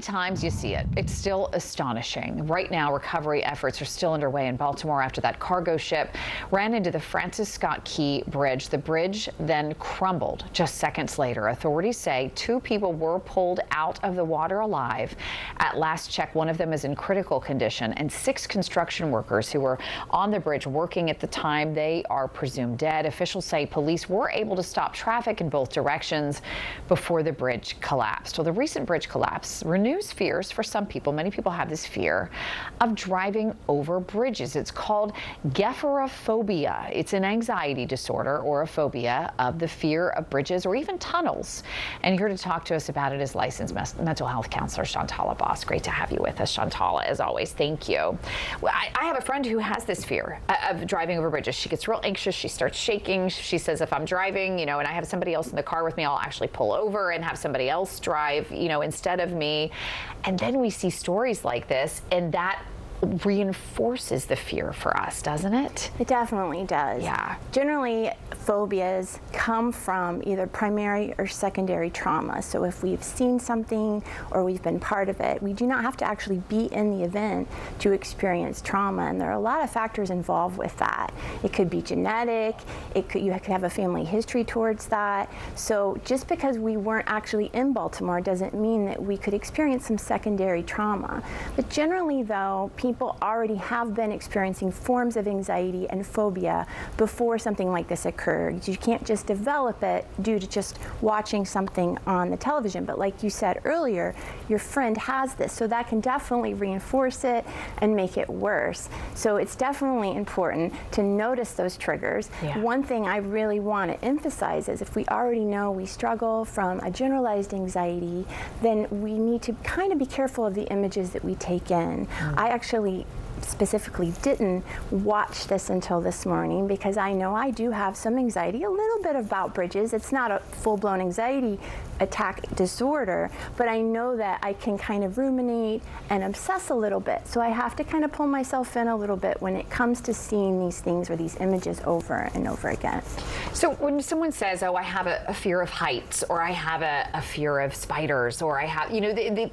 Times you see it, it's still astonishing. Right now, recovery efforts are still underway in Baltimore after that cargo ship ran into the Francis Scott Key Bridge. The bridge then crumbled just seconds later. Authorities say 2 people were pulled out of the water alive. At last check, one of them is in critical condition, and 6 construction workers who were on the bridge working at the time, they are presumed dead. Officials say police were able to stop traffic in both directions before the bridge collapsed. Well, the recent bridge collapse renews fears for some people. Many people have this fear of driving over bridges. It's called gephorophobia. It's an anxiety disorder or a phobia of the fear of bridges or even tunnels. And here to talk to us about it is licensed mental health counselor Shantala Boss. Great to have you with us, Shantala, as always. Thank you. Well, I have a friend who has this fear of driving over bridges. She gets real anxious. She starts shaking. She says, if I'm driving, and I have somebody else in the car with me, I'll actually pull over and have somebody else drive, instead of me. And then we see stories like this, and that reinforces the fear for us, doesn't it? It definitely does. Yeah. Generally, phobias come from either primary or secondary trauma. So if we've seen something or we've been part of it, we do not have to actually be in the event to experience trauma. And there are a lot of factors involved with that. It could be genetic. You could have a family history towards that. So just because we weren't actually in Baltimore doesn't mean that we could experience some secondary trauma. But generally, though, people already have been experiencing forms of anxiety and phobia before something like this occurred. You can't just develop it due to just watching something on the television. But like you said earlier, your friend has this, so that can definitely reinforce it and make it worse. So it's definitely important to notice those triggers. Yeah. One thing I really want to emphasize is if we already know we struggle from a generalized anxiety, then we need to kind of be careful of the images that we take in. I actually specifically didn't watch this until this morning because I know I do have some anxiety, a little bit about bridges. It's not a full-blown anxiety attack disorder, but I know that I can kind of ruminate and obsess a little bit. So I have to kind of pull myself in a little bit when it comes to seeing these things or these images over and over again. So when someone says, oh, I have a fear of heights, or I have a fear of spiders, or I have,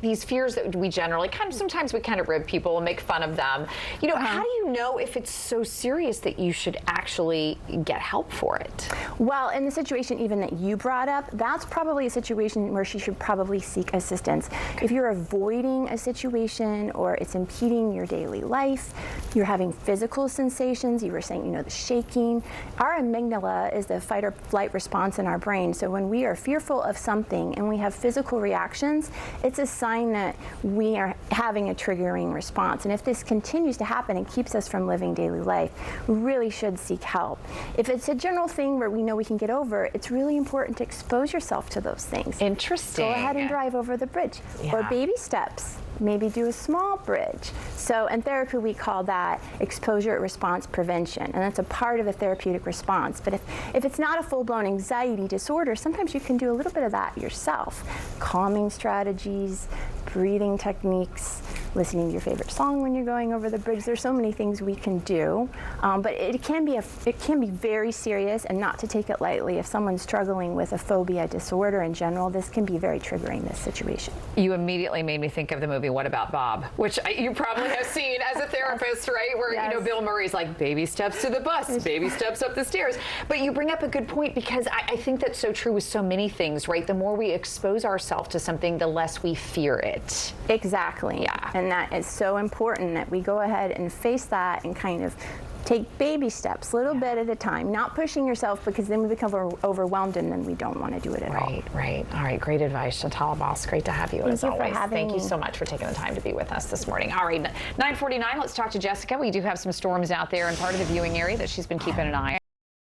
these fears that we generally sometimes we kind of rib people and make fun of them. How do you know if it's so serious that you should actually get help for it? Well, in the situation even that you brought up, that's probably a situation where she should probably seek assistance. Okay. If you're avoiding a situation or it's impeding your daily life, you're having physical sensations, you were saying, the shaking. Our amygdala is the fight or flight response in our brain. So when we are fearful of something and we have physical reactions, it's a sign that we are having a triggering response. And if this continues to happen and keeps us from living daily life, we really should seek help. If it's a general thing where we know we can get over, it's really important to expose yourself to those things. Interesting. Go ahead and drive over the bridge. Yeah. Or baby steps. Maybe do a small bridge. So in therapy, we call that exposure response prevention, and that's a part of a therapeutic response. But if it's not a full-blown anxiety disorder, sometimes you can do a little bit of that yourself. Calming strategies, breathing techniques, listening to your favorite song when you're going over the bridge. There's so many things we can do, but it can be very serious, and not to take it lightly. If someone's struggling with a phobia disorder in general, this can be very triggering, this situation. You immediately made me think of the movie What About Bob, which you probably have seen as a therapist, right? Where yes. Bill Murray's like, baby steps to the bus, baby steps up the stairs. But you bring up a good point, because I think that's so true with so many things, right? The more we expose ourselves to something, the less we fear it. Exactly. Yeah. And that is so important that we go ahead and face that and kind of take baby steps, little bit at a time, not pushing yourself, because then we become overwhelmed and then we don't want to do it at all. Right. All right, great advice, Shantala Boss. Great to have you as always. Thank you so much for taking the time to be with us this morning. All right, 9:49, let's talk to Jessica. We do have some storms out there in part of the viewing area that she's been keeping an eye on.